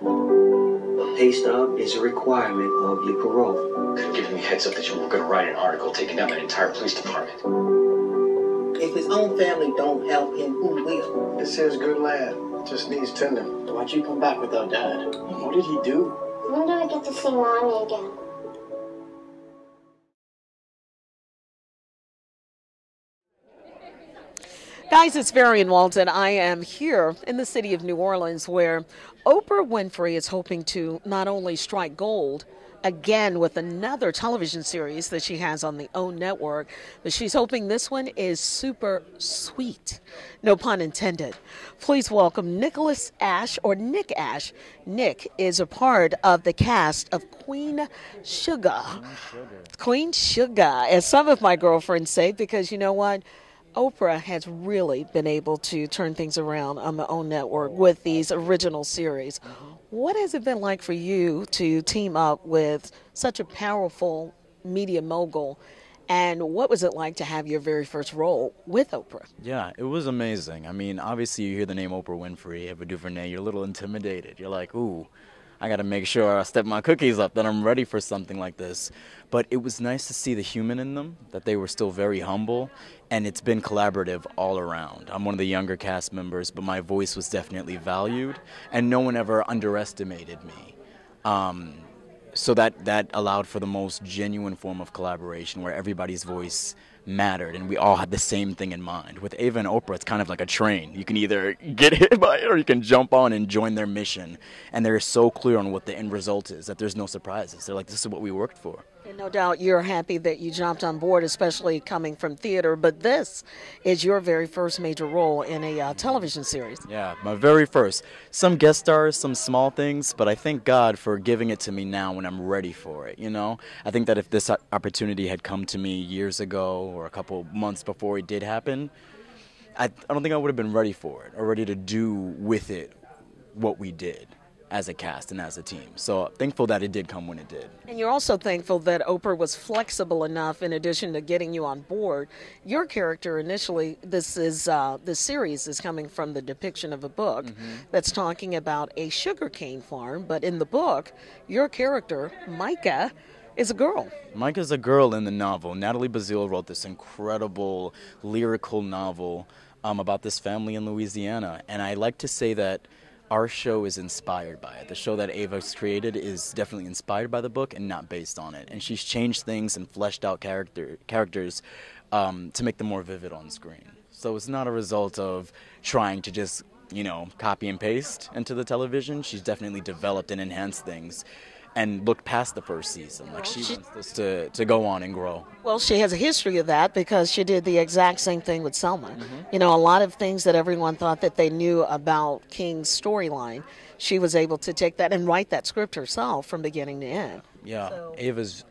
A pay stub is a requirement of your parole. Could have given me heads up that you were going to write an article taking down that entire police department. If his own family don't help him, who will? This here's a good lad. Just needs tending. Why'd you come back without Dad? What did he do? When do I get to see Mommy again? Guys, it's Varion Walton. I am here in the city of New Orleans where Oprah Winfrey is hoping to not only strike gold again with another television series that she has on the OWN network, but she's hoping this one is super sweet. No pun intended. Please welcome Nicholas Ashe, or Nick Ashe. Nick is a part of the cast of Queen Sugar. Queen Sugar, as some of my girlfriends say, because you know what? Oprah has really been able to turn things around on the OWN network with these original series. What has it been like for you to team up with such a powerful media mogul, and what was it like to have your very first role with Oprah? Yeah, it was amazing. I mean, obviously you hear the name Oprah Winfrey, Ava DuVernay, you're a little intimidated. You're like, ooh, I got to make sure I step my cookies up, that I'm ready for something like this. But it was nice to see the human in them, that they were still very humble, and it's been collaborative all around. I'm one of the younger cast members, but my voice was definitely valued, and no one ever underestimated me. So that allowed for the most genuine form of collaboration where everybody's voice mattered and we all had the same thing in mind. With Ava and Oprah, it's kind of like a train. You can either get hit by it or you can jump on and join their mission. And they're so clear on what the end result is that there's no surprises. They're like, this is what we worked for. And no doubt you're happy that you jumped on board, especially coming from theater, but this is your very first major role in a television series. Yeah, my very first. Some guest stars, some small things, but I thank God for giving it to me now when I'm ready for it, you know? I think that if this opportunity had come to me years ago or a couple months before it did happen, I don't think I would have been ready for it or ready to do with it what we did as a cast and as a team. So thankful that it did come when it did. And you're also thankful that Oprah was flexible enough, in addition to getting you on board. Your character initially, this series is coming from the depiction of a book that's talking about a sugarcane farm, but in the book, your character, Micah, is a girl. Micah's a girl in the novel. Natalie Bazile wrote this incredible lyrical novel about this family in Louisiana, and I like to say that our show is inspired by it. The show that Ava's created is definitely inspired by the book and not based on it. And she's changed things and fleshed out characters to make them more vivid on screen. So it's not a result of trying to just, you know, copy and paste into the television. She's definitely developed and enhanced things and looked past the first season. Like she wants this to go on and grow. Well, she has a history of that because she did the exact same thing with Selma. You know, a lot of things that everyone thought that they knew about King's storyline, she was able to take that and write that script herself from beginning to end. Yeah, Ava's,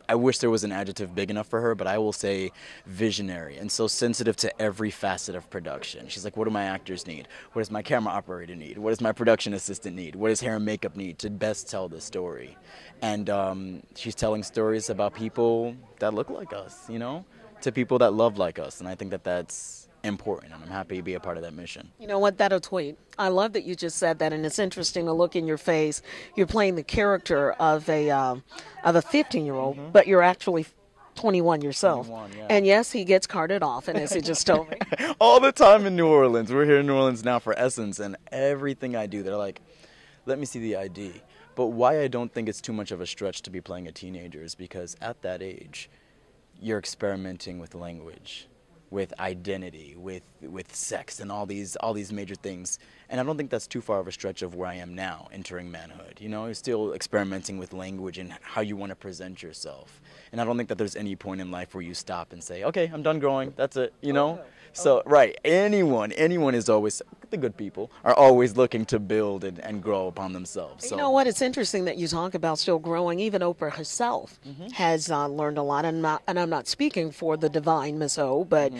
I wish there was an adjective big enough for her, but I will say visionary and so sensitive to every facet of production. She's like, what do my actors need? What does my camera operator need? What does my production assistant need? What does hair and makeup need to best tell the story? And she's telling stories about people that look like us, you know, to people that love like us. And I think that that's important, and I'm happy to be a part of that mission. You know what? That'll tweet. I love that you just said that, and it's interesting to look in your face. You're playing the character of a 15-year-old, but you're actually 21 yourself. 21, yeah. And yes, he gets carted off, and as he just told me. All the time in New Orleans. We're here in New Orleans now for Essence, and everything I do, they're like, let me see the ID. But why I don't think it's too much of a stretch to be playing a teenager is because at that age, you're experimenting with language, with identity, with sex, and all these major things. And I don't think that's too far of a stretch of where I am now, entering manhood. You know, you're still experimenting with language and how you want to present yourself. And I don't think that there's any point in life where you stop and say, okay, I'm done growing, that's it, you know? Okay. So, right, anyone is always, the good people, are always looking to build and grow upon themselves. So. You know what, it's interesting that you talk about still growing. Even Oprah herself has learned a lot, and I'm not speaking for the divine Miss O, but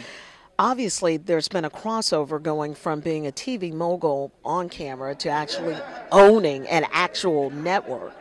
obviously there's been a crossover going from being a TV mogul on camera to actually owning an actual network.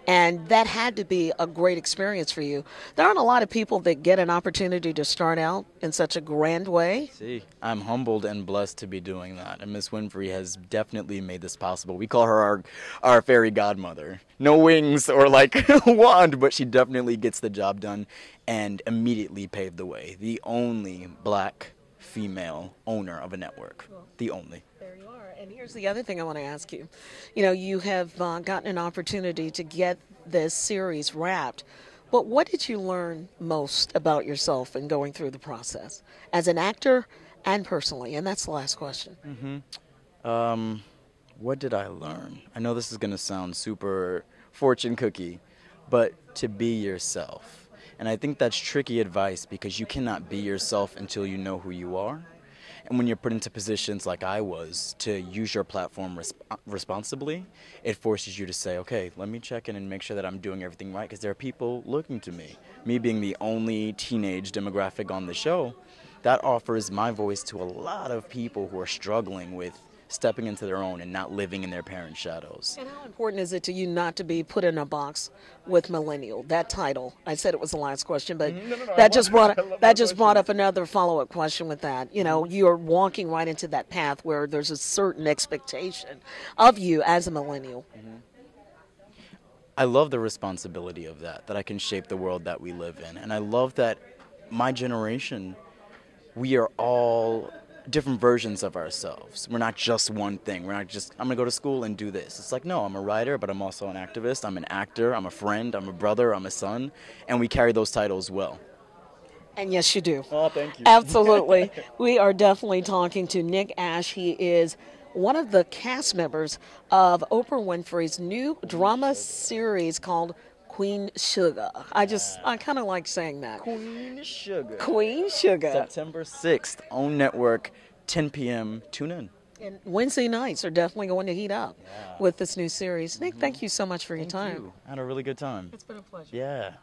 And that had to be a great experience for you. There aren't a lot of people that get an opportunity to start out in such a grand way. See, I'm humbled and blessed to be doing that. And Miss Winfrey has definitely made this possible. We call her our fairy godmother. No wings or like a wand, but she definitely gets the job done and immediately paved the way. The only black female owner of a network. The only. There you are. And here's the other thing I want to ask you. You know, you have gotten an opportunity to get this series wrapped. But what did you learn most about yourself in going through the process as an actor and personally? And that's the last question. What did I learn? I know this is going to sound super fortune cookie, but to be yourself. And I think that's tricky advice because you cannot be yourself until you know who you are. And when you're put into positions like I was to use your platform responsibly, it forces you to say, okay, let me check in and make sure that I'm doing everything right because there are people looking to me. Me being the only teenage demographic on the show, that offers my voice to a lot of people who are struggling with stepping into their own and not living in their parents' shadows. And how important is it to you not to be put in a box with millennial? That title, I said it was the last question, but that just brought up another follow-up question with that. You know, you're walking right into that path where there's a certain expectation of you as a millennial. I love the responsibility of that I can shape the world that we live in. And I love that my generation, we are all different versions of ourselves. We're not just one thing. We're not just, I'm going to go to school and do this. It's like, no, I'm a writer, but I'm also an activist. I'm an actor. I'm a friend. I'm a brother. I'm a son. And we carry those titles well. And yes, you do. Oh, thank you. Absolutely. We are definitely talking to Nick Ashe. He is one of the cast members of Oprah Winfrey's new drama series called Queen Sugar. I kind of like saying that. Queen Sugar. Queen Sugar. September 6th, on network, 10 p.m. Tune in. And Wednesday nights are definitely going to heat up with this new series. Nick, thank you so much for your time. Thank you. I had a really good time. It's been a pleasure. Yeah.